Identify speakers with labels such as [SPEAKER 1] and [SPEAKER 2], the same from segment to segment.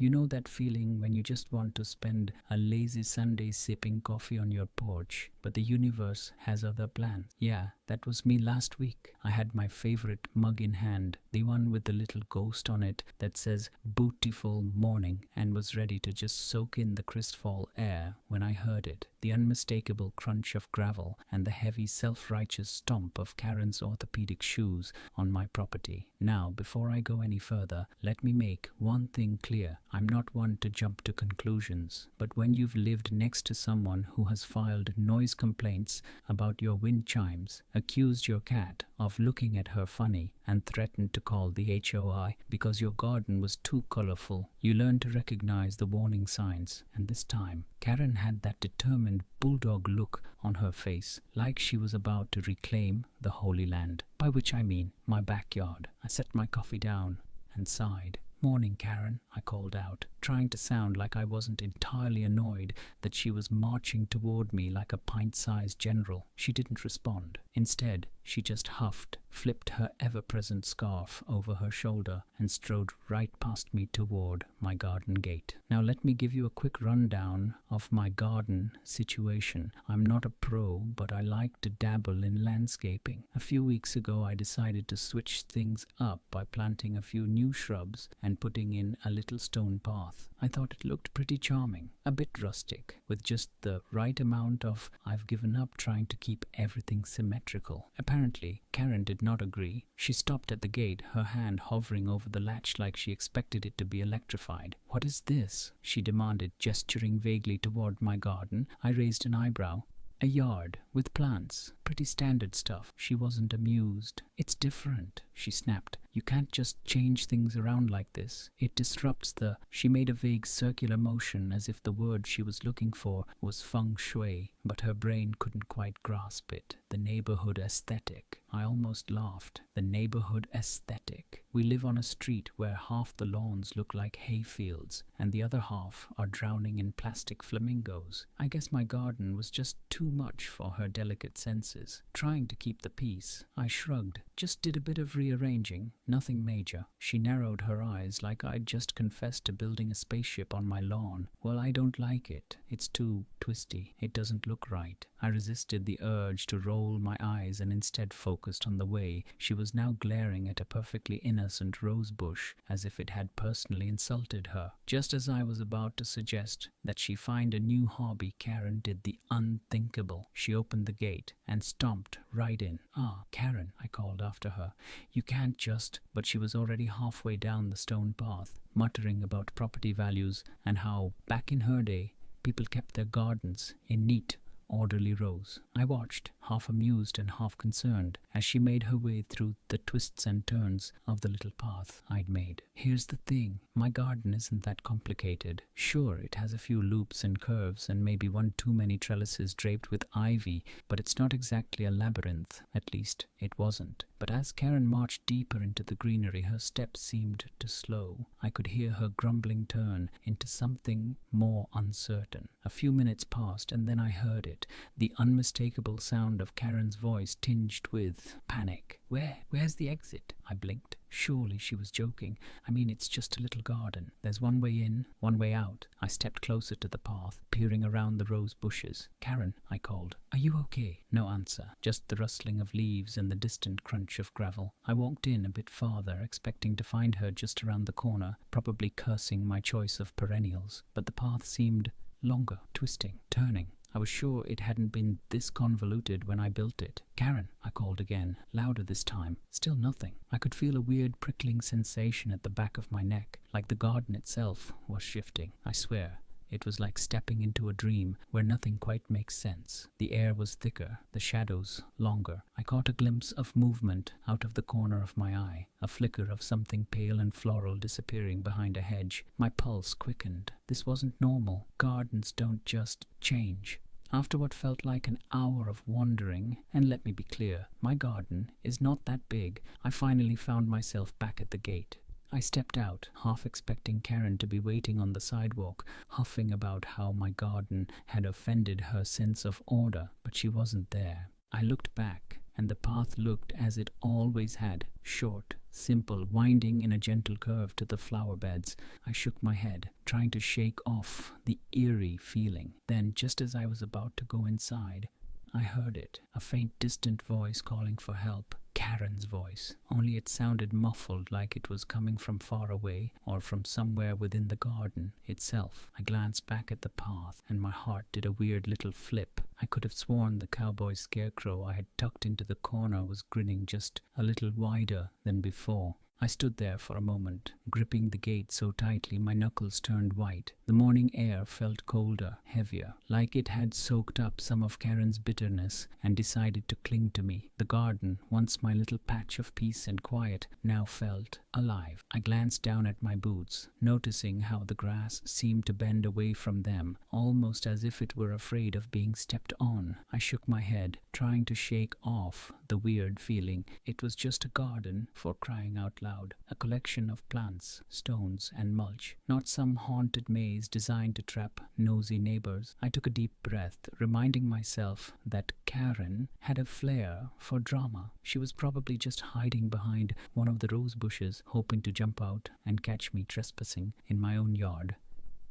[SPEAKER 1] You know that feeling when you just want to spend a lazy Sunday sipping coffee on your porch, but the universe has other plans? Yeah, that was me last week. I had my favorite mug in hand, the one with the little ghost on it that says "Beautiful Morning," and was ready to just soak in the crisp fall air when I heard it. The unmistakable crunch of gravel and the heavy self-righteous stomp of Karen's orthopedic shoes on my property. Now, before I go any further, let me make one thing clear. I'm not one to jump to conclusions, but when you've lived next to someone who has filed noise complaints about your wind chimes, accused your cat of looking at her funny, and threatened to call the HOI because your garden was too colorful, you learn to recognize the warning signs. And this time, Karen had that determined bulldog look on her face, like she was about to reclaim the Holy Land, by which I mean my backyard. I set my coffee down and sighed. "Morning, Karen," I called out, trying to sound like I wasn't entirely annoyed that she was marching toward me like a pint-sized general. She didn't respond. Instead, she just huffed, flipped her ever-present scarf over her shoulder, and strode right past me toward my garden gate. Now let me give you a quick rundown of my garden situation. I'm not a pro, but I like to dabble in landscaping. A few weeks ago, I decided to switch things up by planting a few new shrubs and putting in a little stone path. I thought it looked pretty charming, a bit rustic, with just the right amount of "I've given up trying to keep everything symmetrical." Apparently, Karen did not agree. She stopped at the gate, her hand hovering over the latch like she expected it to be electrified. "What is this?" she demanded, gesturing vaguely toward my garden. I raised an eyebrow. "A yard with plants. Pretty standard stuff." She wasn't amused. "It's different," she snapped. "You can't just change things around like this. It disrupts the—" She made a vague circular motion as if the word she was looking for was feng shui, but her brain couldn't quite grasp it. "The neighborhood aesthetic." I almost laughed. "The neighborhood aesthetic. We live on a street where half the lawns look like hay fields and the other half are drowning in plastic flamingos." I guess my garden was just too much for her delicate senses. Trying to keep the peace, I shrugged. "Just did a bit of rearranging. Nothing major." She narrowed her eyes like I'd just confessed to building a spaceship on my lawn. "Well, I don't like it. It's too twisty. It doesn't look right." I resisted the urge to roll my eyes and instead focused on the way she was now glaring at a perfectly innocent rose bush as if it had personally insulted her. Just as I was about to suggest that she find a new hobby, Karen did the unthinkable. She opened the gate and stomped right in. "Ah, Karen," I called after her. "You can't just—" But she was already halfway down the stone path, muttering about property values and how, back in her day, people kept their gardens in neat, orderly rows. I watched, half amused and half concerned, as she made her way through the twists and turns of the little path I'd made. "Here's the thing. My garden isn't that complicated. Sure, it has a few loops and curves and maybe one too many trellises draped with ivy, but it's not exactly a labyrinth. At least, it wasn't." But as Karen marched deeper into the greenery, her steps seemed to slow. I could hear her grumbling turn into something more uncertain. A few minutes passed, and then I heard it, the unmistakable sound of Karen's voice tinged with panic. Where's the exit?" I blinked. Surely she was joking. "I mean, it's just a little garden. There's one way in, one way out." I stepped closer to the path, peering around the rose bushes. "Karen," I called. "Are you okay?" No answer, just the rustling of leaves and the distant crunch of gravel. I walked in a bit farther, expecting to find her just around the corner, probably cursing my choice of perennials. But the path seemed longer, twisting, turning. I was sure it hadn't been this convoluted when I built it. "Karen," I called again, louder this time. Still nothing. I could feel a weird prickling sensation at the back of my neck, like the garden itself was shifting. I swear, it was like stepping into a dream where nothing quite makes sense. The air was thicker, the shadows longer. I caught a glimpse of movement out of the corner of my eye, a flicker of something pale and floral disappearing behind a hedge. My pulse quickened. This wasn't normal. Gardens don't just change. After what felt like an hour of wandering, and let me be clear, my garden is not that big, I finally found myself back at the gate. I stepped out, half expecting Karen to be waiting on the sidewalk, huffing about how my garden had offended her sense of order, but she wasn't there. I looked back, and the path looked as it always had, short, simple, winding in a gentle curve to the flower beds. I shook my head, trying to shake off the eerie feeling. Then, just as I was about to go inside, I heard it, a faint, distant voice calling for help. Karen's voice, only it sounded muffled, like it was coming from far away or from somewhere within the garden itself. I glanced back at the path, and my heart did a weird little flip. I could have sworn the cowboy scarecrow I had tucked into the corner was grinning just a little wider than before. I stood there for a moment, gripping the gate so tightly my knuckles turned white. The morning air felt colder, heavier, like it had soaked up some of Karen's bitterness and decided to cling to me. The garden, once my little patch of peace and quiet, now felt alive. I glanced down at my boots, noticing how the grass seemed to bend away from them, almost as if it were afraid of being stepped on. I shook my head, trying to shake off the weird feeling. It was just a garden, for crying out loud. A collection of plants, stones, and mulch, not some haunted maze designed to trap nosy neighbors. I took a deep breath, reminding myself that Karen had a flair for drama. She was probably just hiding behind one of the rose bushes, hoping to jump out and catch me trespassing in my own yard,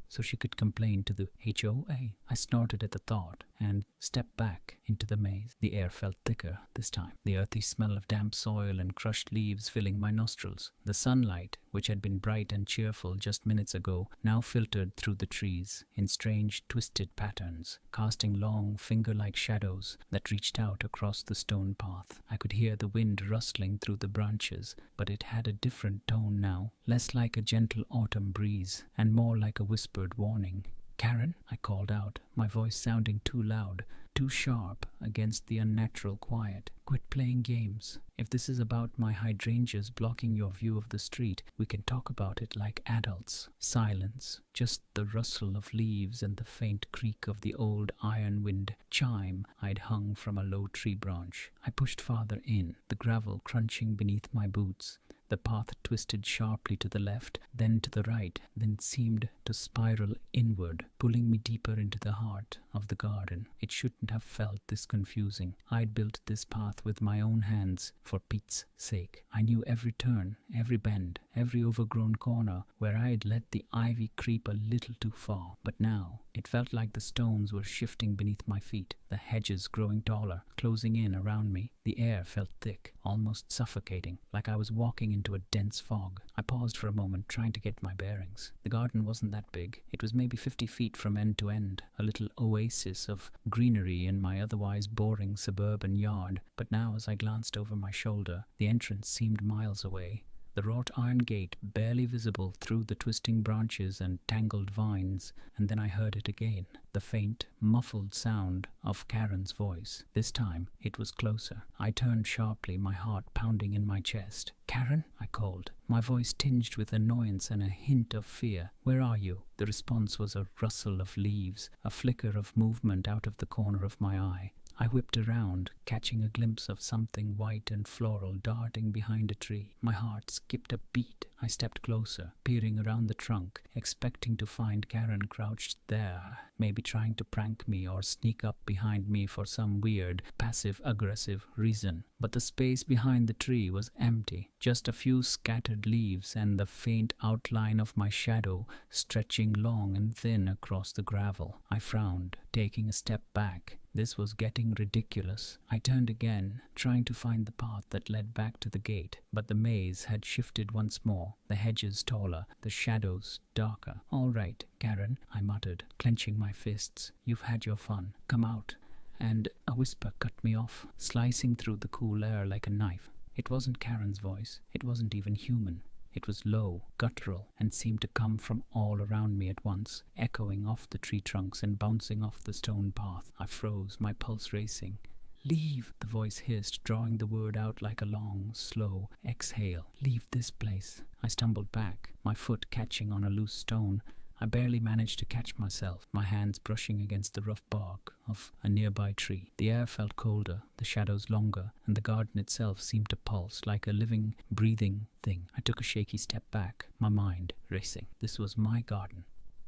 [SPEAKER 1] so she could complain to the HOA. I snorted at the thought and stepped back into the maze. The air felt thicker this time, the earthy smell of damp soil and crushed leaves filling my nostrils. The sunlight, which had been bright and cheerful just minutes ago, now filtered through the trees in strange, twisted patterns, casting long, finger-like shadows that reached out across the stone path. I could hear the wind rustling through the branches, but it had a different tone now, less like a gentle autumn breeze and more like a whispered warning. "Karen," I called out, my voice sounding too loud, too sharp against the unnatural quiet. "Quit playing games. If this is about my hydrangeas blocking your view of the street, we can talk about it like adults." Silence, just the rustle of leaves and the faint creak of the old iron-wind chime I'd hung from a low tree branch. I pushed farther in, the gravel crunching beneath my boots. The path twisted sharply to the left, then to the right, then seemed to spiral inward, pulling me deeper into the heart of the garden. It shouldn't have felt this confusing. I'd built this path with my own hands, for Pete's sake. I knew every turn, every bend, every overgrown corner where I'd let the ivy creep a little too far. But now it felt like the stones were shifting beneath my feet, the hedges growing taller, closing in around me. The air felt thick, almost suffocating, like I was walking into a dense fog. I paused for a moment, trying to get my bearings. The garden wasn't that big. It was maybe 50 feet from end to end, a little oasis of greenery in my otherwise boring suburban yard. But now, as I glanced over my shoulder, the entrance seemed miles away. The wrought iron gate barely visible through the twisting branches and tangled vines, and then I heard it again, the faint, muffled sound of Karen's voice. This time it was closer. I turned sharply, my heart pounding in my chest. "Karen?" I called, my voice tinged with annoyance and a hint of fear. "Where are you?" The response was a rustle of leaves, a flicker of movement out of the corner of my eye. I whipped around, catching a glimpse of something white and floral darting behind a tree. My heart skipped a beat. I stepped closer, peering around the trunk, expecting to find Karen crouched there, maybe trying to prank me or sneak up behind me for some weird, passive-aggressive reason. But the space behind the tree was empty, just a few scattered leaves and the faint outline of my shadow stretching long and thin across the gravel. I frowned, taking a step back. This was getting ridiculous. I turned again, trying to find the path that led back to the gate, but the maze had shifted once more, the hedges taller, the shadows darker. "All right, Karen," I muttered, clenching my fists. "You've had your fun. Come out." And a whisper cut me off, slicing through the cool air like a knife. It wasn't Karen's voice. It wasn't even human. It was low, guttural, and seemed to come from all around me at once, echoing off the tree trunks and bouncing off the stone path. I froze, my pulse racing. "Leave," the voice hissed, drawing the word out like a long, slow exhale. "Leave this place." I stumbled back, my foot catching on a loose stone. I barely managed to catch myself, my hands brushing against the rough bark of a nearby tree. The air felt colder, the shadows longer, and the garden itself seemed to pulse like a living, breathing thing. I took a shaky step back, my mind racing. This was my garden,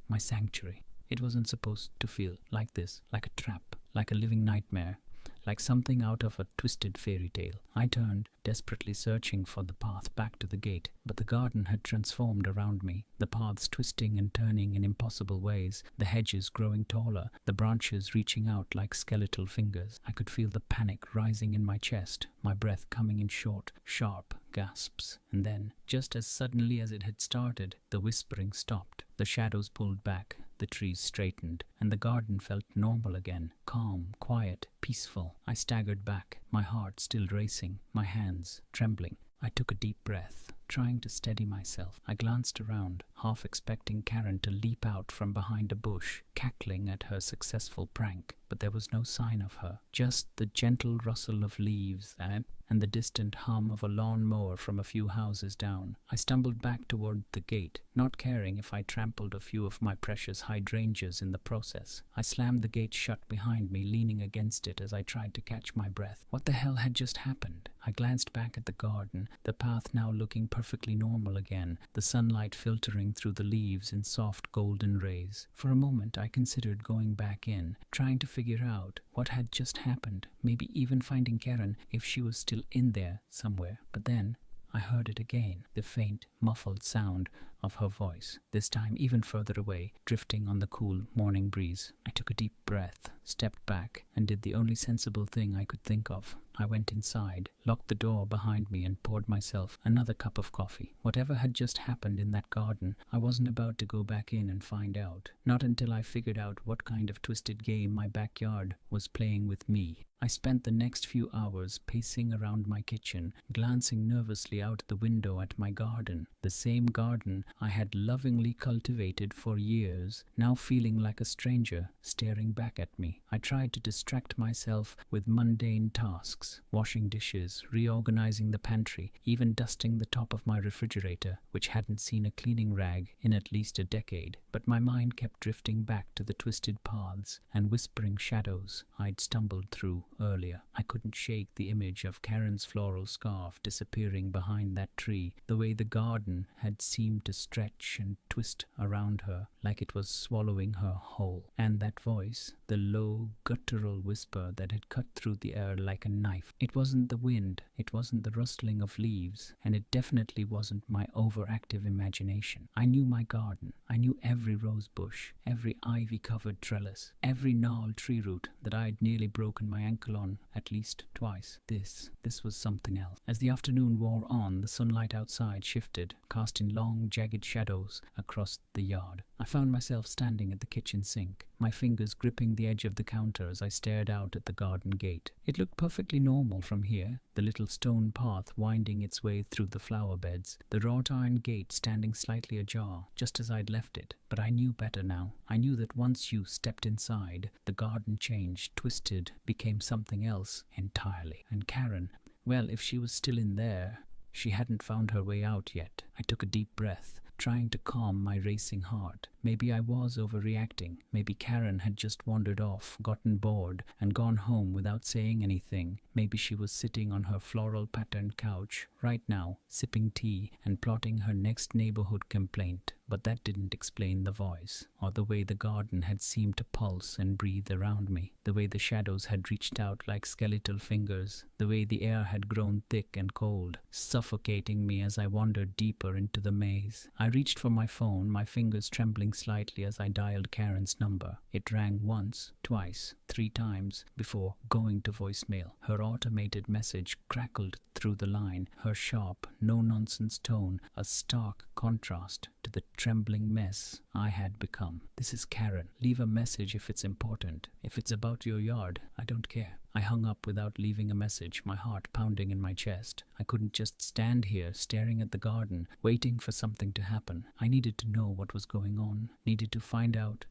[SPEAKER 1] my sanctuary. It wasn't supposed to feel like this, like a trap, like a living nightmare. like something out of a twisted fairy tale. I turned, desperately searching for the path back to the gate, but the garden had transformed around me, the paths twisting and turning in impossible ways, the hedges growing taller, the branches reaching out like skeletal fingers. I could feel the panic rising in my chest, my breath coming in short, sharp gasps. And then, just as suddenly as it had started, the whispering stopped. The shadows pulled back, the trees straightened, and the garden felt normal again, calm, quiet, peaceful. I staggered back, my heart still racing, my hands trembling. I took a deep breath, trying to steady myself. I glanced around, half expecting Karen to leap out from behind a bush, cackling at her successful prank. But there was no sign of her, just the gentle rustle of leaves and the distant hum of a lawn mower from a few houses down. I stumbled back toward the gate, not caring if I trampled a few of my precious hydrangeas in the process. I slammed the gate shut behind me, leaning against it as I tried to catch my breath. What the hell had just happened? I glanced back at the garden, the path now looking perfectly normal again, the sunlight filtering through the leaves in soft golden rays. For a moment I considered going back in, trying to figure out what had just happened, maybe even finding Karen if she was still in there somewhere. But then I heard it again, the faint, muffled sound of her voice, this time even further away, drifting on the cool morning breeze. I took a deep breath, stepped back, and did the only sensible thing I could think of. I went inside, locked the door behind me, and poured myself another cup of coffee. Whatever had just happened in that garden, I wasn't about to go back in and find out. Not until I figured out what kind of twisted game my backyard was playing with me. I spent the next few hours pacing around my kitchen, glancing nervously out the window at my garden, the same garden I had lovingly cultivated for years, now feeling like a stranger staring back at me. I tried to distract myself with mundane tasks, washing dishes, reorganizing the pantry, even dusting the top of my refrigerator, which hadn't seen a cleaning rag in at least a decade. But my mind kept drifting back to the twisted paths and whispering shadows I'd stumbled through earlier. I couldn't shake the image of Karen's floral scarf disappearing behind that tree, the way the garden had seemed to stretch and twist around her like it was swallowing her whole. And that voice, the low, guttural whisper that had cut through the air like a knife. It wasn't the wind, it wasn't the rustling of leaves, and it definitely wasn't my overactive imagination. I knew my garden. I knew every rose bush, every ivy-covered trellis, every gnarled tree root that I had nearly broken my ankle on at least twice. This was something else. As the afternoon wore on, the sunlight outside shifted, casting long, jagged shadows across the yard. I found myself standing at the kitchen sink, my fingers gripping the edge of the counter as I stared out at the garden gate. It looked perfectly normal from here, the little stone path winding its way through the flower beds, the wrought iron gate standing slightly ajar, just as I'd left it. But I knew better now. I knew that once you stepped inside, the garden changed, twisted, became something else entirely. And Karen, well, if she was still in there, she hadn't found her way out yet. I took a deep breath, trying to calm my racing heart. Maybe I was overreacting. Maybe Karen had just wandered off, gotten bored, and gone home without saying anything. Maybe she was sitting on her floral-patterned couch right now, sipping tea and plotting her next neighborhood complaint. But that didn't explain the voice, or the way the garden had seemed to pulse and breathe around me, the way the shadows had reached out like skeletal fingers, the way the air had grown thick and cold, suffocating me as I wandered deeper into the maze. I reached for my phone, my fingers trembling slightly as I dialed Karen's number. It rang once, twice, 3 times before going to voicemail. Her automated message crackled through the line, her sharp, no-nonsense tone a stark contrast to the trembling mess I had become. "This is Karen. Leave a message if it's important. If it's about your yard, I don't care." I hung up without leaving a message, my heart pounding in my chest. I couldn't just stand here staring at the garden, waiting for something to happen. I needed to know what was going on, needed to find out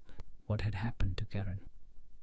[SPEAKER 1] what had happened to Karen.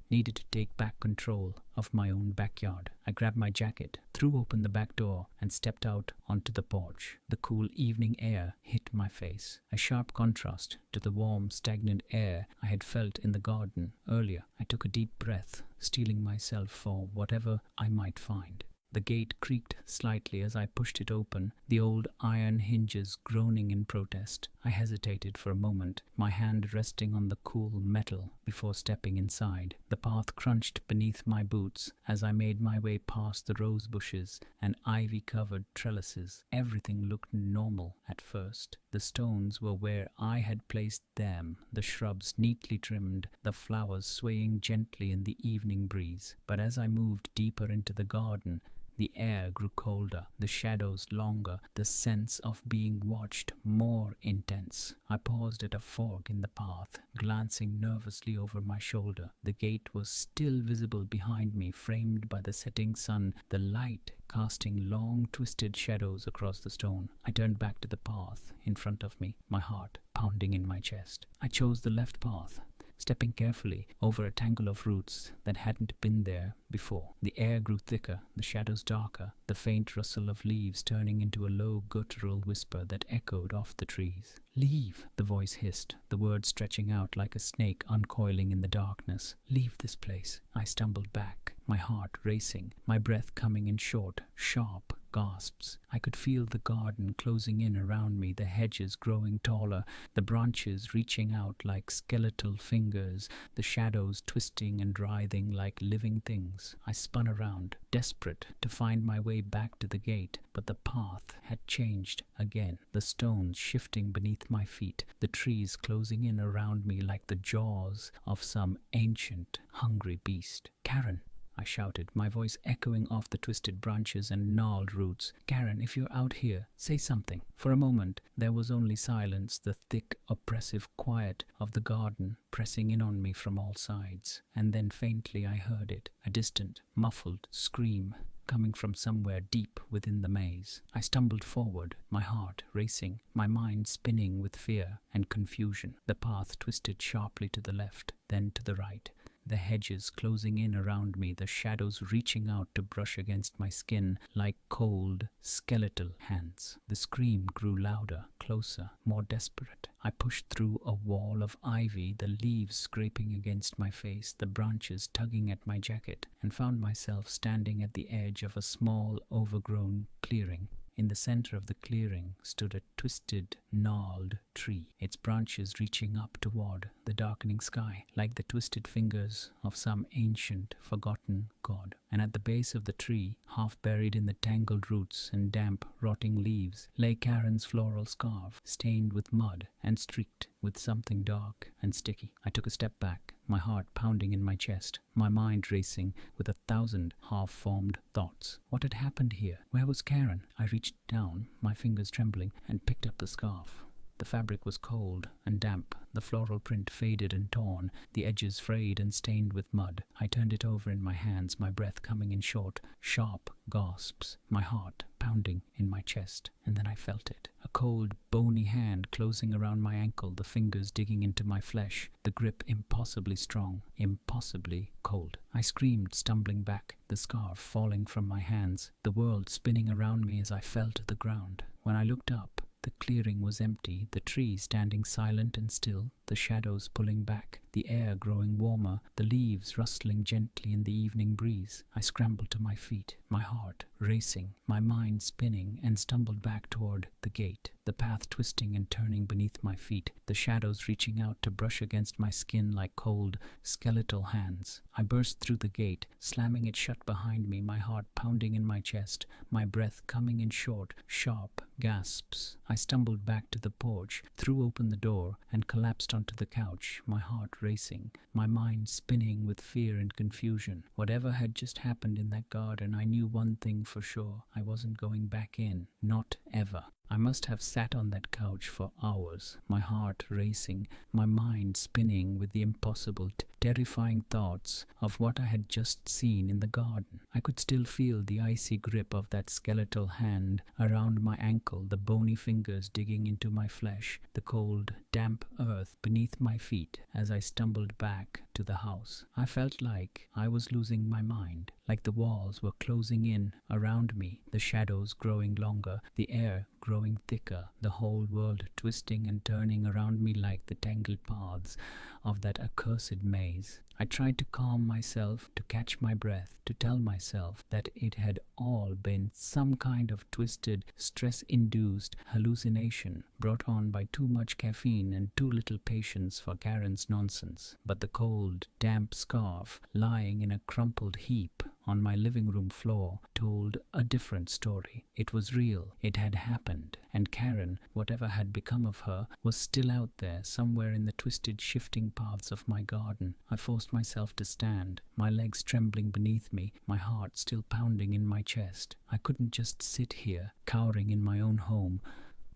[SPEAKER 1] Needed to take back control of my own backyard. I grabbed my jacket, threw open the back door, and stepped out onto the porch. The cool evening air hit my face, a sharp contrast to the warm, stagnant air I had felt in the garden earlier. I took a deep breath, steeling myself for whatever I might find. The gate creaked slightly as I pushed it open, the old iron hinges groaning in protest. I hesitated for a moment, my hand resting on the cool metal before stepping inside. The path crunched beneath my boots as I made my way past the rose bushes and ivy-covered trellises. Everything looked normal at first. The stones were where I had placed them, the shrubs neatly trimmed, the flowers swaying gently in the evening breeze. But as I moved deeper into the garden, the air grew colder, the shadows longer, the sense of being watched more intense. I paused at a fork in the path, glancing nervously over my shoulder. The gate was still visible behind me, framed by the setting sun, the light casting long twisted shadows across the stone. I turned back to the path in front of me, my heart pounding in my chest. I chose the left path, stepping carefully over a tangle of roots that hadn't been there before. The air grew thicker, the shadows darker, the faint rustle of leaves turning into a low guttural whisper that echoed off the trees. "Leave," the voice hissed, the words stretching out like a snake uncoiling in the darkness. "Leave this place." I stumbled back, my heart racing, my breath coming in short, sharp gasps. I could feel the garden closing in around me, the hedges growing taller, the branches reaching out like skeletal fingers, the shadows twisting and writhing like living things. I spun around, desperate to find my way back to the gate, but the path had changed again, the stones shifting beneath my feet, the trees closing in around me like the jaws of some ancient, hungry beast. "Karen!" I shouted, my voice echoing off the twisted branches and gnarled roots. "Karen, if you're out here, say something." For a moment, there was only silence, the thick, oppressive quiet of the garden pressing in on me from all sides. And then faintly I heard it, a distant, muffled scream coming from somewhere deep within the maze. I stumbled forward, my heart racing, my mind spinning with fear and confusion. The path twisted sharply to the left, then to the right, the hedges closing in around me, the shadows reaching out to brush against my skin like cold, skeletal hands. The scream grew louder, closer, more desperate. I pushed through a wall of ivy, the leaves scraping against my face, the branches tugging at my jacket, and found myself standing at the edge of a small, overgrown clearing. In the center of the clearing stood a twisted, gnarled tree, its branches reaching up toward the darkening sky, like the twisted fingers of some ancient, forgotten god. And at the base of the tree, half buried in the tangled roots and damp, rotting leaves, lay Karen's floral scarf, stained with mud and streaked with something dark and sticky. I took a step back, my heart pounding in my chest, my mind racing with 1,000 half-formed thoughts. What had happened here? Where was Karen? I reached down, my fingers trembling, and picked up the scarf. The fabric was cold and damp, the floral print faded and torn, the edges frayed and stained with mud. I turned it over in my hands, my breath coming in short, sharp gasps, my heart pounding in my chest. And then I felt it. A cold, bony hand closing around my ankle, the fingers digging into my flesh, the grip impossibly strong, impossibly cold. I screamed, stumbling back, the scarf falling from my hands, the world spinning around me as I fell to the ground. When I looked up, the clearing was empty, the trees standing silent and still, the shadows pulling back, the air growing warmer, the leaves rustling gently in the evening breeze. I scrambled to my feet, my heart racing, my mind spinning, and stumbled back toward the gate, the path twisting and turning beneath my feet, the shadows reaching out to brush against my skin like cold, skeletal hands. I burst through the gate, slamming it shut behind me, my heart pounding in my chest, my breath coming in short, sharp gasps. I stumbled back to the porch, threw open the door, and collapsed onto the couch, my heart racing, my mind spinning with fear and confusion. Whatever had just happened in that garden, I knew one thing for sure. I wasn't going back in. Not ever. I must have sat on that couch for hours, my heart racing, my mind spinning with the impossible, terrifying thoughts of what I had just seen in the garden. I could still feel the icy grip of that skeletal hand around my ankle, the bony fingers digging into my flesh, the cold, damp earth beneath my feet as I stumbled back to the house. I felt like I was losing my mind, like the walls were closing in around me, the shadows growing longer, the air growing thicker, the whole world twisting and turning around me like the tangled paths of that accursed maze. maze. I tried to calm myself, to catch my breath, to tell myself that it had all been some kind of twisted, stress-induced hallucination brought on by too much caffeine and too little patience for Karen's nonsense. But the cold, damp scarf lying in a crumpled heap on my living room floor told a different story. It was real. It had happened. And Karen, whatever had become of her, was still out there somewhere in the twisted, shifting paths of my garden. I forced myself to stand, my legs trembling beneath me, my heart still pounding in my chest. I couldn't just sit here, cowering in my own home,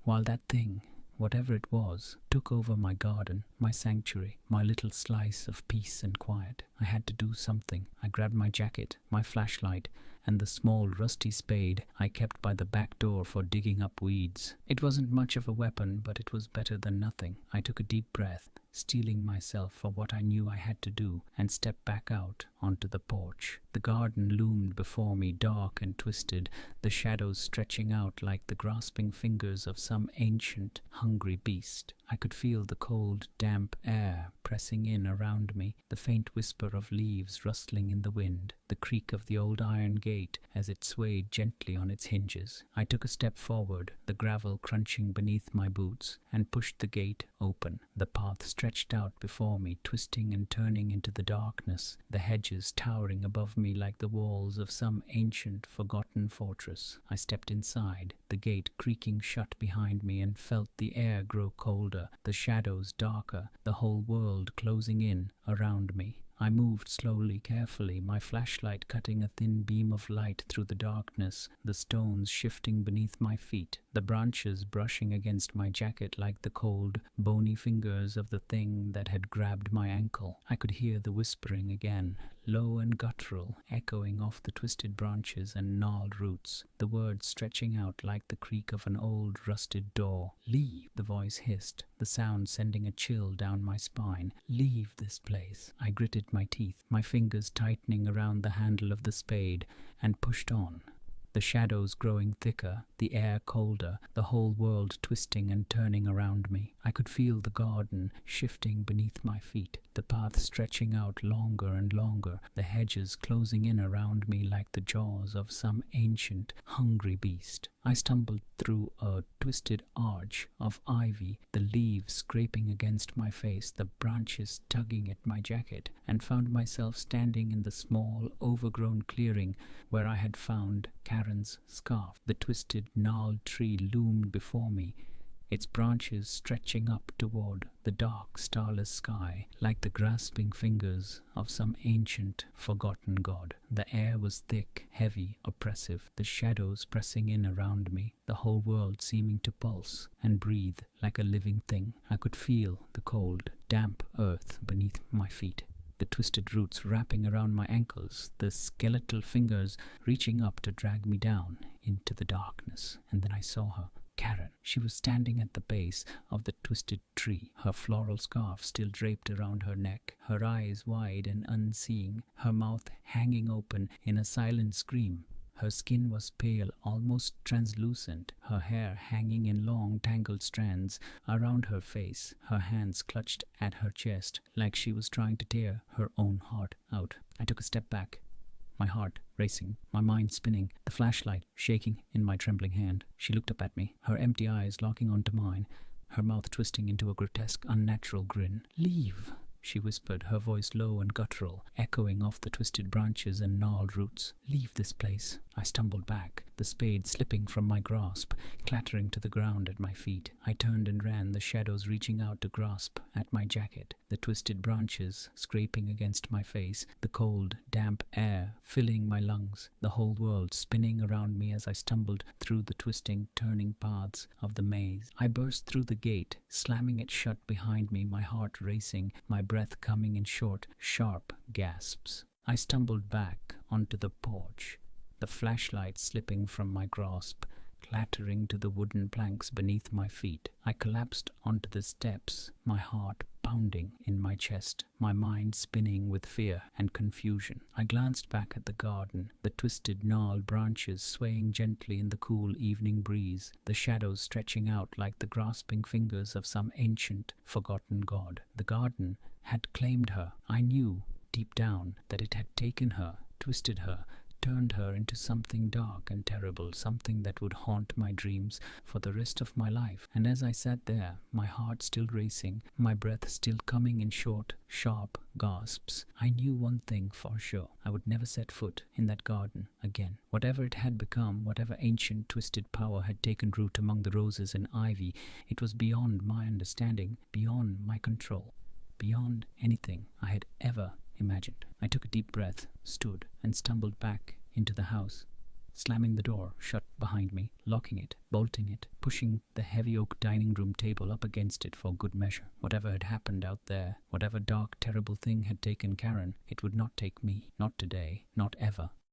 [SPEAKER 1] while that thing, whatever it was, took over my garden, my sanctuary, my little slice of peace and quiet. I had to do something. I grabbed my jacket, my flashlight, and the small rusty spade I kept by the back door for digging up weeds. It wasn't much of a weapon, but it was better than nothing. I took a deep breath, steeling myself for what I knew I had to do, and stepped back out onto the porch. The garden loomed before me, dark and twisted, the shadows stretching out like the grasping fingers of some ancient, hungry beast. I could feel the cold, damp air pressing in around me, the faint whisper of leaves rustling in the wind, the creak of the old iron gate as it swayed gently on its hinges. I took a step forward, the gravel crunching beneath my boots, and pushed the gate open. The path stretched out before me, twisting and turning into the darkness, the hedges towering above me like the walls of some ancient, forgotten fortress. I stepped inside, the gate creaking shut behind me, and felt the air grow colder, the shadows darker, the whole world closing in around me. I moved slowly, carefully, my flashlight cutting a thin beam of light through the darkness, the stones shifting beneath my feet, the branches brushing against my jacket like the cold, bony fingers of the thing that had grabbed my ankle. I could hear the whispering again, low and guttural, echoing off the twisted branches and gnarled roots, the words stretching out like the creak of an old, rusted door. "Leave," the voice hissed, the sound sending a chill down my spine. "Leave this place." I gritted my teeth, my fingers tightening around the handle of the spade, and pushed on. The shadows growing thicker, the air colder, the whole world twisting and turning around me. I could feel the garden shifting beneath my feet, the path stretching out longer and longer, the hedges closing in around me like the jaws of some ancient, hungry beast. I stumbled through a twisted arch of ivy, the leaves scraping against my face, the branches tugging at my jacket, and found myself standing in the small, overgrown clearing where I had found Karen's scarf. The twisted, gnarled tree loomed before me, its branches stretching up toward the dark, starless sky, like the grasping fingers of some ancient, forgotten god. The air was thick, heavy, oppressive, the shadows pressing in around me, the whole world seeming to pulse and breathe like a living thing. I could feel the cold, damp earth beneath my feet, the twisted roots wrapping around my ankles, the skeletal fingers reaching up to drag me down into the darkness. And then I saw her. Karen. She was standing at the base of the twisted tree, her floral scarf still draped around her neck, her eyes wide and unseeing, her mouth hanging open in a silent scream. Her skin was pale, almost translucent, her hair hanging in long, tangled strands around her face, her hands clutched at her chest like she was trying to tear her own heart out. I took a step back, my heart racing, my mind spinning, the flashlight shaking in my trembling hand. She looked up at me, her empty eyes locking onto mine, her mouth twisting into a grotesque, unnatural grin. "Leave," she whispered, her voice low and guttural, echoing off the twisted branches and gnarled roots. "Leave this place." I stumbled back, the spade slipping from my grasp, clattering to the ground at my feet. I turned and ran, the shadows reaching out to grasp at my jacket, the twisted branches scraping against my face, the cold, damp air filling my lungs, the whole world spinning around me as I stumbled through the twisting, turning paths of the maze. I burst through the gate, slamming it shut behind me, my heart racing, my breath coming in short, sharp gasps. I stumbled back onto the porch, the flashlight slipping from my grasp, clattering to the wooden planks beneath my feet. I collapsed onto the steps, my heart pounding in my chest, my mind spinning with fear and confusion. I glanced back at the garden, the twisted gnarled branches swaying gently in the cool evening breeze, the shadows stretching out like the grasping fingers of some ancient, forgotten god. The garden had claimed her. I knew, deep down, that it had taken her, twisted her, turned her into something dark and terrible, something that would haunt my dreams for the rest of my life. And as I sat there, my heart still racing, my breath still coming in short, sharp gasps, I knew one thing for sure. I would never set foot in that garden again. Whatever it had become, whatever ancient twisted power had taken root among the roses and ivy, it was beyond my understanding, beyond my control, beyond anything I had ever imagined. I took a deep breath, stood, and stumbled back into the house, slamming the door shut behind me, locking it, bolting it, pushing the heavy oak dining room table up against it for good measure. Whatever had happened out there, whatever dark, terrible thing had taken Karen, it would not take me. Not today, not ever.